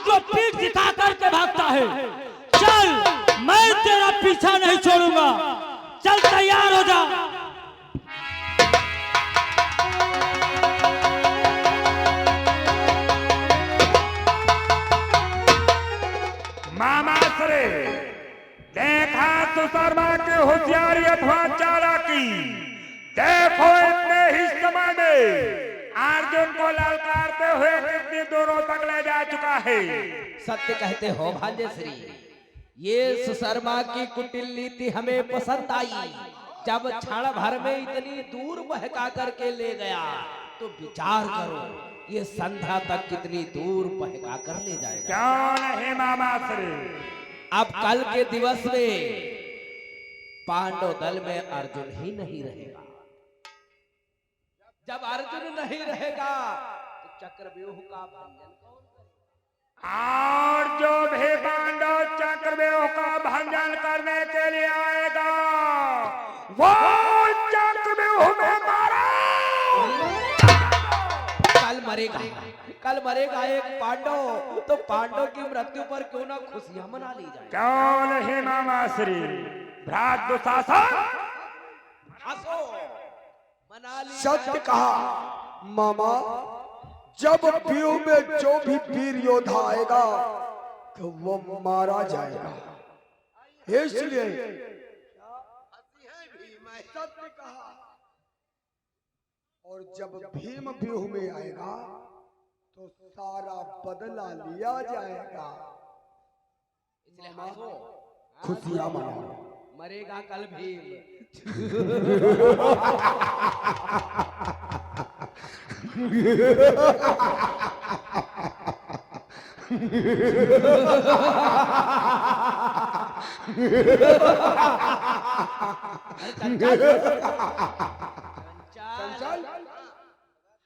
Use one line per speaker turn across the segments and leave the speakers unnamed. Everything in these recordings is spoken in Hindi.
हमको पीठ दिखा करके भागता है। चल, मैं तेरा पीछा नहीं छोड़ूंगा। चल, तैयार हो जा।
मामा श्री देखा सुशर्मा की होशियारी अथवा चालाकी। देखो इतने ही समय में अर्जुन को ललकारते हुए कितनी दूरों तक ले जा चुका है।
सत्य कहते हो भांजे श्री, ये सुशर्मा की कुटिल नीति हमें पसंद आई। जब क्षण भर में इतनी दूर बहका करके ले गया तो विचार करो ये संध्या तक कितनी दूर बहका कर ले जाएगा।
क्यों नहीं मामा श्री?
अब कल के दिवस में पांडव दल में अर्जुन ही नहीं रहेगा। जब अर्जुन नहीं रहेगा तो चक्रव्यूह का भंजन कौन करेगा?
और जो भी पांडव चक्रव्यूह का भंजन करने के लिए आएगा वो चक्रव्यूह में मारा।
कल मरेगा एक पांडव, तो पांडव की मृत्यु पर क्यों ना खुशियां मना ली जाए।
क्यों नहीं मामा श्री? भ्रात दुशासन
हंसो, मना ली
सत्य कहा मामा। जब व्यूह में जो भी वीर योद्धा आएगा तो वो मारा जाएगा, इसलिए सत्य कहा। और जब भीम व्यूह में आएगा तो सारा बदला लिया जाएगा।
इसलिए हंसो,
खुशियां मनाओ।
मरेगा कल भीम। चंचल,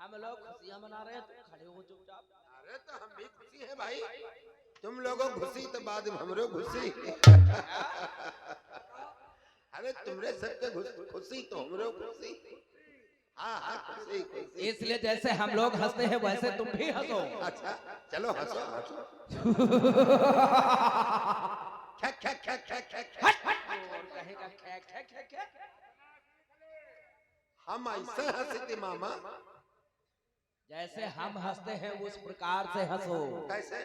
हम लोग खुशियां मना रहे हैं, तुम खड़े हो चुपचाप।
अरे तो हम भी खुशी है भाई। तुम लोगों खुशी तो बाद में हमरो खुशी। अरे तुमरे सबके खुशी तो हमरो खुशी। हाँ हाँ, खुशी खुशी।
इसलिए जैसे हम लोग हंसते हैं वैसे तुम भी हंसो।
अच्छा चलो हंसो हंसो। खैक खैक खैक खैक खैक खैक।
और कहेगा खैक खैक खैक खैक।
हम ऐसे हंसते मामा।
जैसे हम हंसते हैं उस प्रकार से हंसो।
कैसे?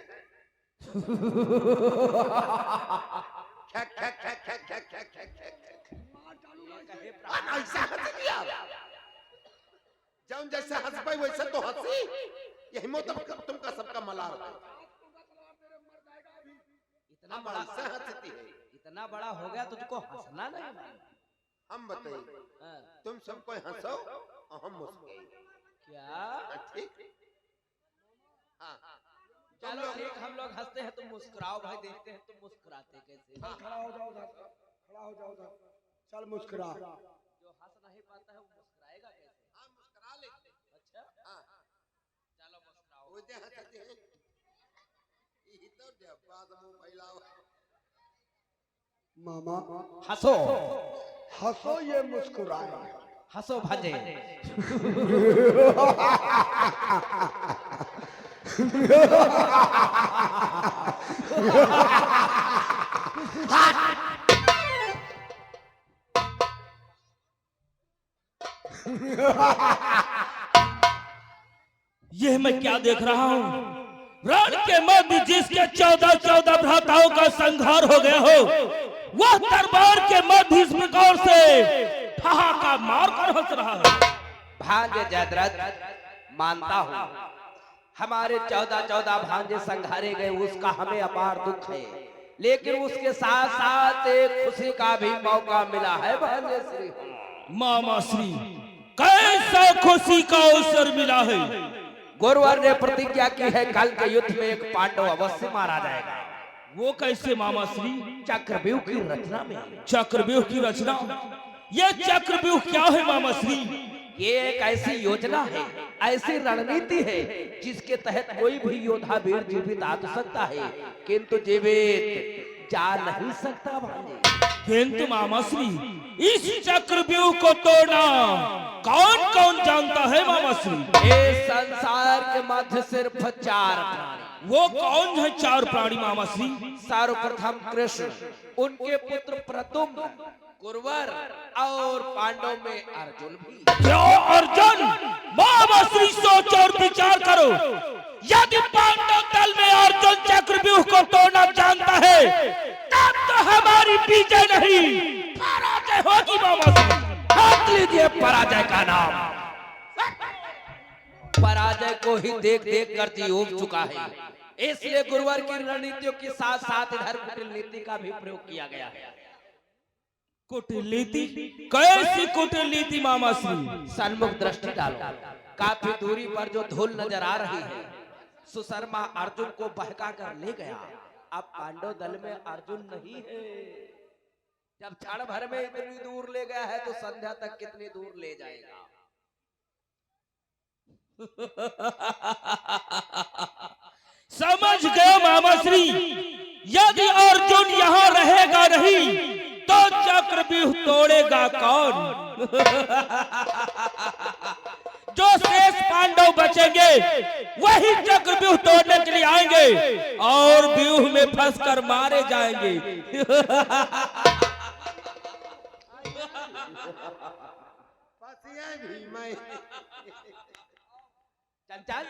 खैक खैक खैक खैक खैक खैक खैक खैक। हम ऐसे हंस दिया। जब जैसे हंस पाई वैसे तो हंसी। यही मतलब तुमका सबका मलाल।
इतना बड़ा
से हंसती है।
इतना बड़ा हो गया तुझको हंसना नहीं।
हम बताइए, तुम सब कोई हंसो और हम मुस्कुराए।
क्या?
ठीक। हाँ
चलो ठीक, हम लोग हंसते हैं तुम मुस्कुराओ भाई। देखते हैं तुम मुस्कुराते कैसे।
खड़ा हो जाओ, खड़ा हो जाओ। चल मुस्कुरा।
जो हंस नहीं पाता है वो मुस्कुराएगा कैसे?
हाँ मुस्कुरा लेते।
अच्छा
हाँ
चलो मुस्कुराओ।
वो दे हंसते हैं। ये तो डब्बा मुंह फैलाओ।
मामा
हंसो
हंसो, ये मुस्कुराए।
हंसो भांजे।
यह मैं क्या देख रहा हूँ? रण के मध्य जिसके 14 भ्राताओं का संहार हो गया हो, वह दरबार के मध्य इस प्रकार से ठहाका मारकर हंस रहा है।
भांजे जयद्रथ, मानता हूँ हमारे 14 भांजे संघारे गए, उसका हमें अपार दुख है। लेकिन उसके साथ साथ एक खुशी का भी मौका मिला है भांजे श्री।
मामा श्री, कैसा खुशी का अवसर मिला है?
गुरुवर ने प्रतिज्ञा की है कल के युद्ध में एक पांडव अवश्य मारा जाएगा।
वो कैसे मामा श्री?
चक्रव्यूह की रचना में।
चक्रव्यूह की रचना? ये चक्रव्यूह क्या है मामा श्री?
ये एक ऐसी योजना है, ऐसी रणनीति है जिसके तहत कोई भी योद्धा वीर जीवित आ तो सकता है किंतु जीवित जा नहीं सकता भांजे।
किंतु मामा श्री, इस चक्रव्यूह को तोड़ना कौन कौन जानता है मामा श्री?
इस संसार के मध्य सिर्फ 4 प्राणी
वो कौन है चार प्राणी मामा श्री?
सर्वप्रथम कृष्ण, उनके पुत्र प्रतुम्न, कुरवर और पांडव में अर्जुन भी।
क्यों अर्जुन? मामा श्री सोचो और विचार करो। यदि पांडव दल में अर्जुन चक्रव्यूह को तोड़ना जानता है तब तो हमारी विजय नहीं पराजय होगी मामा श्री। हाथ लीजिए पराजय का नाम।
पराजय को ही देख देख कर जी उब चुका है, इसलिए गुरुवर की रणनीतियों के साथ साथ इधर कुटिल नीति का भी प्रयोग किया गया है।
कुटिल नीति? कैसी कुटिल नीति मामा श्री?
सन्मुख दृष्टि डालो, काफी दूरी पर जो धूल नजर आ रही है, सुशर्मा अर्जुन को बहका कर ले गया। अब पांडव दल में अर्जुन नहीं है। जब क्षण भर में इतनी दूर ले गया है तो संध्या तक कितनी दूर ले जाएगा?
समझ गए मामा श्री। यदि अर्जुन यहाँ रहेगा नहीं तो चक्रव्यूह तोड़ेगा कौन? जो शेष पांडव बचेंगे वही चक्रव्यूह तोड़ने के लिए आएंगे और व्यूह में फंसकर मारे जाएंगे।
फंसिया भी मैं।
चंचल,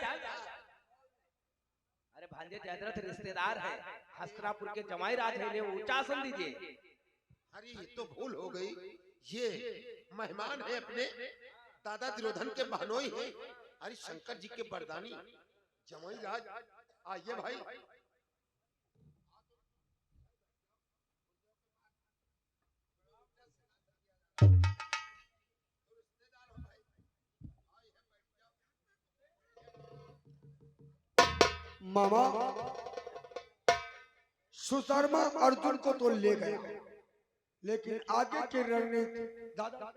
अरे भांजे जयद्रथ रिश्तेदार है, हस्तिनापुर के जमाई राज है, इन्हें ऊंचा आसन दीजिए।
अरे ये तो भूल हो गई, ये मेहमान है अपने दादा दुर्योधन के बहनोई हैं। अरे शंकर जी के बरदानी जमाई राज, आइए भाई।
मामा सुशर्मा अर्जुन को तो ले गया, लेकिन आगे की रणनीति दादा।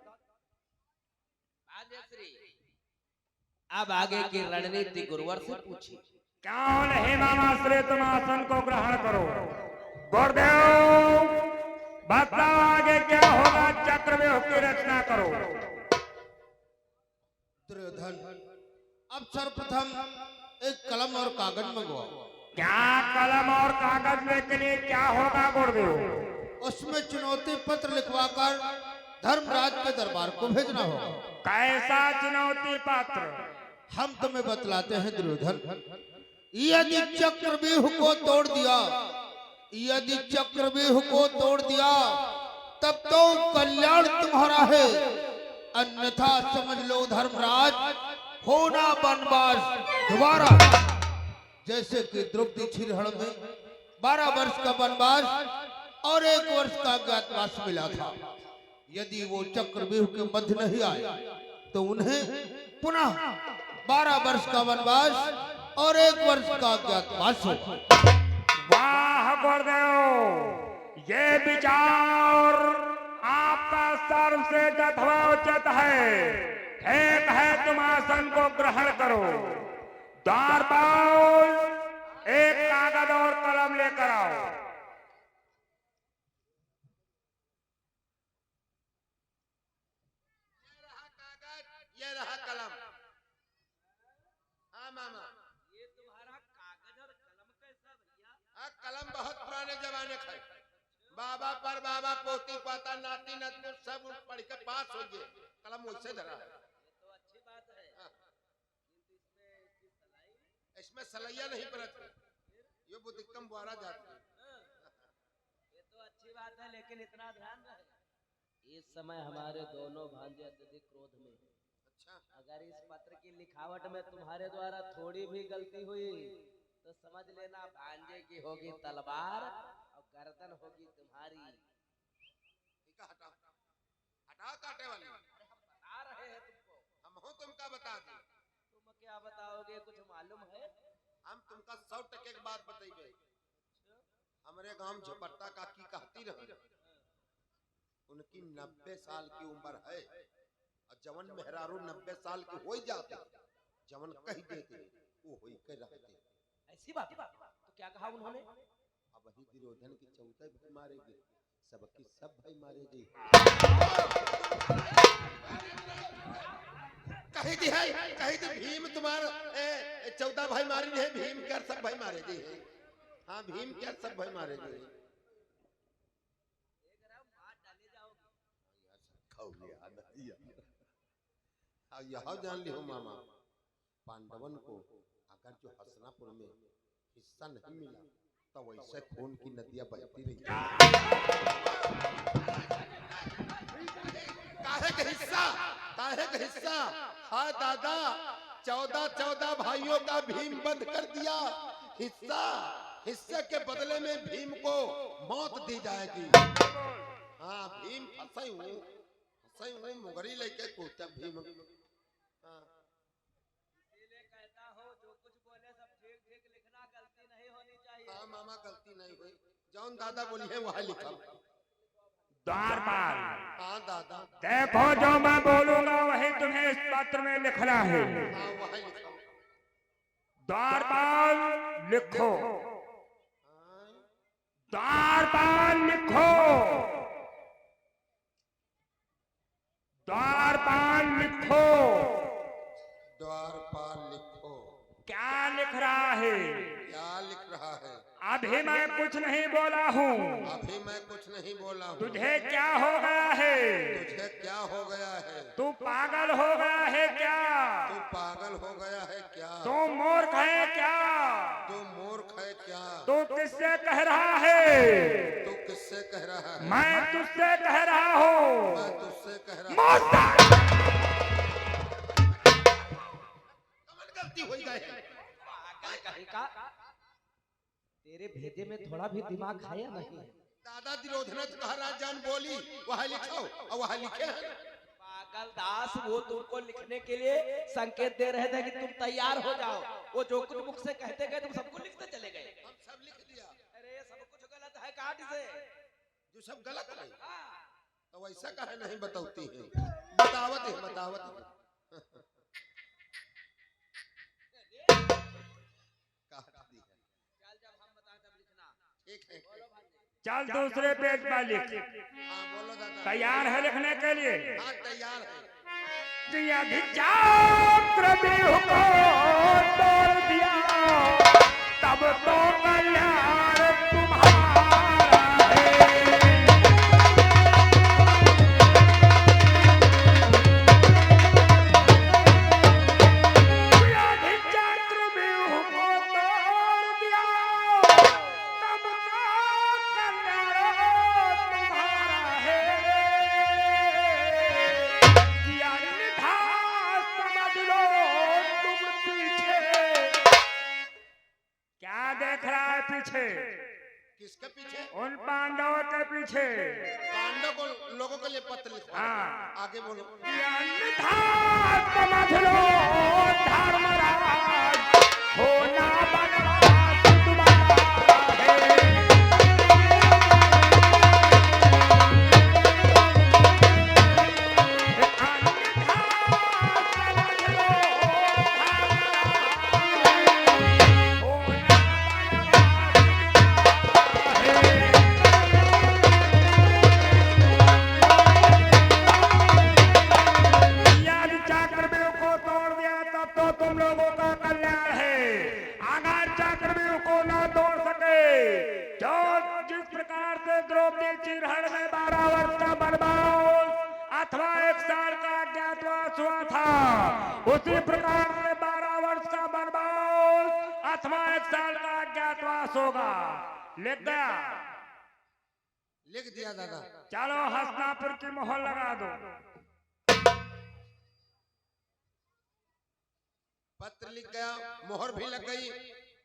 अब आगे की रणनीति गुरुवर से पूछी।
कौन है मामाश्री? तुम आसन को ग्रहण करो। गुरुदेव बताओ आगे क्या होगा, चक्रव्यूह की रचना करो।
दुर्योधन, अब सर्वप्रथम एक कलम और कागज मंगवाओ।
क्या कलम और कागज लेके लिए क्या होगा गुरुदेव?
उसमें चुनौती पत्र लिखवाकर धर्मराज के दरबार को भेजना होगा।
कैसा चुनौती पत्र?
हम तुम्हें बतलाते हैं दुर्योधन। यदि चक्रव्यूह को तोड़ दिया, यदि चक्रव्यूह को तोड़ दिया तब तो कल्याण तुम्हारा है, अन्यथा समझ लो धर्मराज होना वनवास दोबारा। जैसे कि द्रौपदी क्षीरहरण में 12 वर्ष का वनवास और 1 वर्ष का अज्ञातवास मिला था। यदि वो चक्रव्यूह के मध्य नहीं आए तो उन्हें पुनः 12 वर्ष का वनवास और 1 वर्ष का अज्ञातवास होगा।
वाह गुरुदेव, ये विचार आपका सर्वसे यथोचित है। ठीक है, तुम आसन को ग्रहण करो। द्वारपाल, एक कागज और कलम लेकर आओ।
ये रहा कलम। हाँ मामा,
ये तुम्हारा कागज और कलम कैसा भैया?
कलम बहुत पुराने जमाने का है। बाबा पर बाबा, पोती पाता, नाती नाती सब पढ़ के पास हो गए। कलम मुझसे धरा है।
तो अच्छी बात है। किंतु
इसमें सलैया नहीं परत, ये बुद्धिकम बुआरा जाती है।
ये तो अच्छी बात है, लेकिन इतना ध्यान रहे, इस समय हमारे दोनों भांजे अत्यधिक क्रोध में हैं।
अच्छा,
अगर इस पत्र की लिखावट में तुम्हारे द्वारा थोड़ी भी गलती हुई तो समझ लेना भांजे की होगी तलवार और गर्दन होगी तुम्हारी।
ठीक है, हटाओ हटाओ काटे वाली।
बता रहे हैं तुमको।
हम हो तुमका बता दें।
तुम क्या बताओगे, कुछ मालूम है?
हम तुमका 100% की बात बताइए। हमारे गांव झपट्टा काकी कहती रहे, उनकी 90 साल की उम्र है और जवन मेहरारू 90 साल की हो जाते, जवन कह देते वो हो के रहते।
ऐसी बात? तो क्या कहा उन्होंने?
अब वही दुर्योधन की चौथे भाई मारेगी, सबकी सब भाई मारेगी। कही थी भीम तुम्हारा 14 भाई मारे है, भीम क्या सब भाई मारे दी है। हाँ भीम क्या सब भाई मारे दी है। यह जान ली हो मामा, पांडवन को अगर जो हसनापुर में हिस्सा नहीं मिला तो वैसे खून की नदियां बहती रही। काहे का हिस्सा? हाँ दादा, 14 भाइयों का भीम बंद कर दिया। हिस्से के बदले में भीम को मौत दी जाएगी। हाँ भीम फंसे हुए मुगरी लेके कूदता भीम। हाँ हाँ मामा गलती नहीं हुई, जौन दादा बोली है वहाँ लिखा।
द्वारपाल,
हाँ दादा।
देखो जो मैं बोलूंगा वही तुम्हें इस पत्र में लिखना है।
हाँ वहाँ लिखा।
द्वारपाल लिखो, द्वारपाल लिखो, द्वारपाल लिखो।
द्वारपाल लिखो।
क्या लिख रहा है?
क्या लिख रहा है?
अभी मैं कुछ नहीं बोला हूँ।
अभी मैं कुछ नहीं बोला हूँ।
तुझे क्या हो गया है?
तुझे क्या हो गया है?
तू पागल हो गया है क्या?
तू पागल हो गया है क्या?
तू मूर्ख है क्या?
तू मूर्ख है क्या?
तू किससे कह रहा है?
तू किससे कह रहा है?
मैं तुझसे कह रहा हूँ।
मैं तुझसे कह रहा हूँ। गलती हो गई।
कहीं का तेरे भेजे में थोड़ा भी दिमाग खाया नहीं?
दादा दुर्योधन कहा राजान बोली वहाँ लिखो और वहाँ लिखे हैं।
पागल दास, वो तुमको लिखने के लिए संकेत दे रहे थे कि तुम तैयार हो जाओ। वो जो कुछ मुख से कहते गए तुम सबको लिखते चले गए।
हम सब लिख दिया।
अरे सब कुछ गलत है काट से।
जो सब गलत है तो वैसा कहे नहीं बताती है। बतावत है, बतावत है। ठीक है।
चल दूसरे पेज पर लिख।
हाँ बोलो दादा।
तैयार है लिखने के लिए?
हाँ तैयार है।
चक्रव्यूह को तोड़ दिया तब तो कल्याण तुम्हारा है। चक्रव्यूह को तोड़ दिया तब तो कल्याण तुम्हारा है। किया निभा समझ लो तुम पीछे। क्या देख रहा है पीछे?
किसके पीछे?
उन पांडवों के पीछे।
पांडव को लोगों के लिए पत्र लिखवा।
हाँ।
आगे बोलो।
किया निभा समझ लो धर्मराज होना बनवास तुम्हारा है। चक्रव्यूह को तोड़ दिया तब तो तुम लोगों का कल्याण है। अगर चक्रव्यूह को न तोड़ सके जो जिस प्रकार से द्रौपदी चिरहर में 12 वर्ष का वनवास अथवा 1 साल का अज्ञातवास हुआ था, उसी प्रकार से 12 वर्ष का वनवास अथवा 1 साल का अज्ञातवास होगा। लिख गया?
लिख दिया दादा।
चलो हसनापुर की मोहर लगा दो।
पत्र लिख गया, मोहर भी लग गई,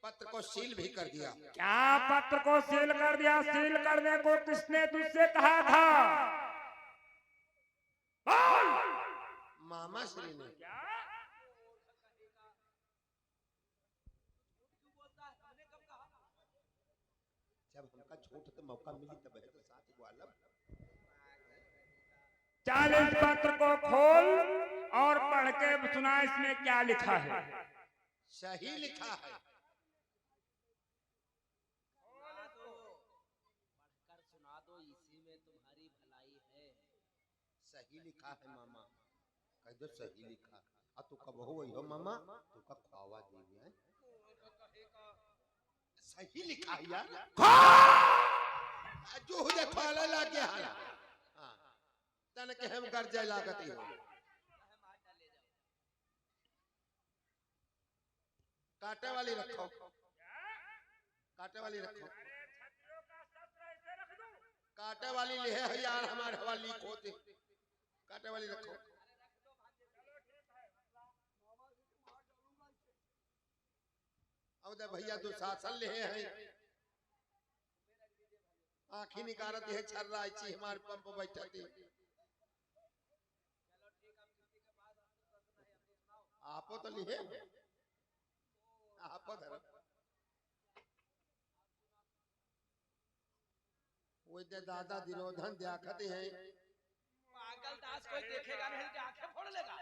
पत्र को सील भी कर दिया।
क्या पत्र को सील कर दिया? सील करने को किसने तुझसे कहा था? बोल।
मामा श्री ने। जब हमका झूठ के मौका मिली तब है तो साथ वाला।
चल इस पत्र को खोल और पढ़ के सुना इसमें क्या लिखा है।
सही लिखा है।
पढ़कर सुना दो, इसी में तुम्हारी भलाई है।
सही लिखा है मामा, कह दो सही लिखा। तू कब हो वही हो मामा तू का खावा दी है सही लिखा है यार जो हो जा खाला लागे हाला हां तने के हम कर जाए लागती हो काटे वाली रखो काटे वाली रखो काटे वाली ले है यार हमारे हवाली खोते काटे वाली रखो अब भैया तो शासन ले हैं आंखी निकारत है छर रहा है हमारे पंप बैठा थी आपो तो लिए आपो धर वो दादा दिरोधन दियाखते हैं
पागल दास कोई देखेगा नहीं तो आंखें फोड़ लेगा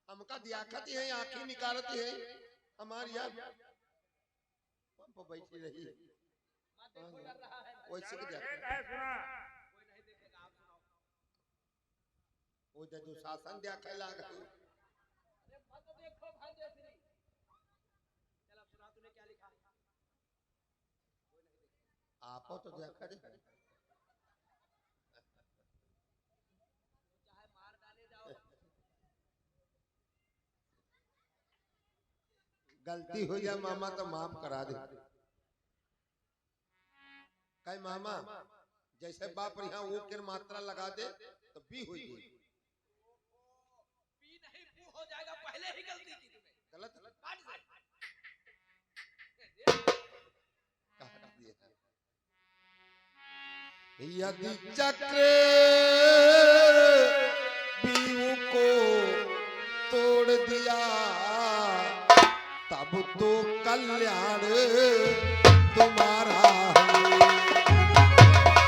हमका दियाखती है आंखें निकारती है हमारी यार पंप बैठी रही वैसे के वो जो शासन दिया लाग
अरे मत देखो भांजे श्री चल अब सुना तूने क्या लिखा
आपो तो देखा दे
चाहे मार डाले जाओ
गलती हो जाए मामा तो माफ करा दे कई मामा जैसे बाप यहाँ वो की मात्रा लगा दे तो बी हो जाएगी
पी नहीं पू हो जाएगा पहले ही गलती की तूने
गलत
काट दे
यदि चक्र बीऊ को तोड़ दिया तब तो कल्याण तुम्हारा है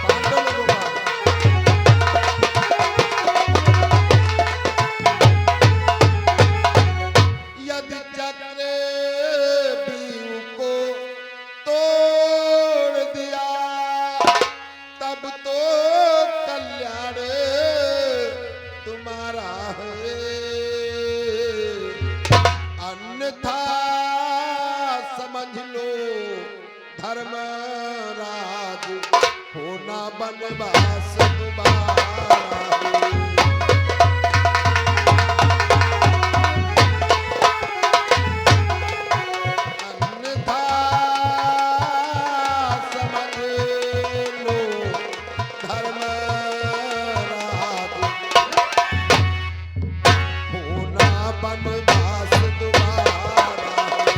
पांडव लोगों यदि चक्र बीऊ को तोड़ दिया तब तो कल्याण तुम्हारा है अन्यथा समझ लो धर्मराज होना बनवास तुम्हारा है। अन्यथा समझ लो धर्मराज होना बनवास तुम्हारा है।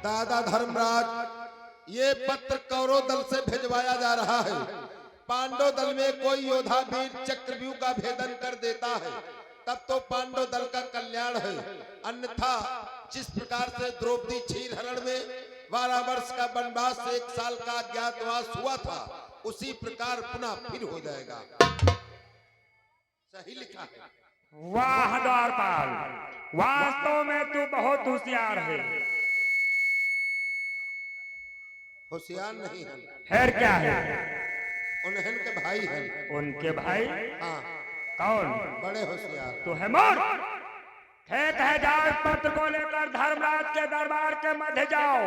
दादा धर्मराज ये पत्र कौरव दल से भिजवाया जा रहा है पांडव दल में कोई योद्धा वीर चक्रव्यूह का भेदन कर देता है तब तो पांडव दल का कल्याण है अन्यथा जिस प्रकार से द्रौपदी क्षीर हरण में 12 वर्ष का वनवास से 1 साल का अज्ञातवास हुआ था उसी प्रकार पुनः फिर हो जाएगा सही लिखा है
वाह द्वारपाल वास्तव में तू बहुत होशियार है
होशियार नहीं है
खैर क्या है
उन्हें के भाई हैं
उनके भाई
हाँ
कौन
बड़े होशियार
तो है मोर ठीक है जाओ इस पत्र को लेकर धर्मराज के दरबार के मध्य जाओ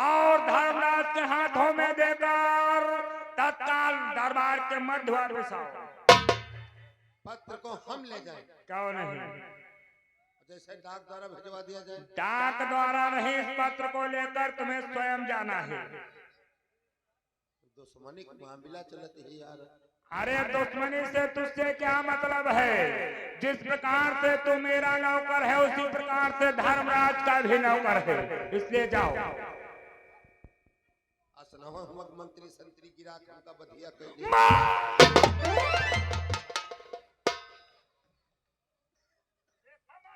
और धर्मराज के हाथों में देकर तत्काल दरबार के मध्य द्वार बसाओ
पत्र को हम ले जाएं
क्यों नहीं
जैसे डाक द्वारा भिजवा दिया जाए
डाक द्वारा नहीं इस पत्र को लेकर तुम्हें स्वयं जाना है
दुश्मनी का मामला चलती है यार
अरे दुश्मनी से तुझसे क्या मतलब है जिस प्रकार से तू मेरा नौकर है उसी प्रकार से धर्मराज का भी नौकर है इसलिए जाओ
असनवा मंत्री संतरी गिरा का बधिया कर दिया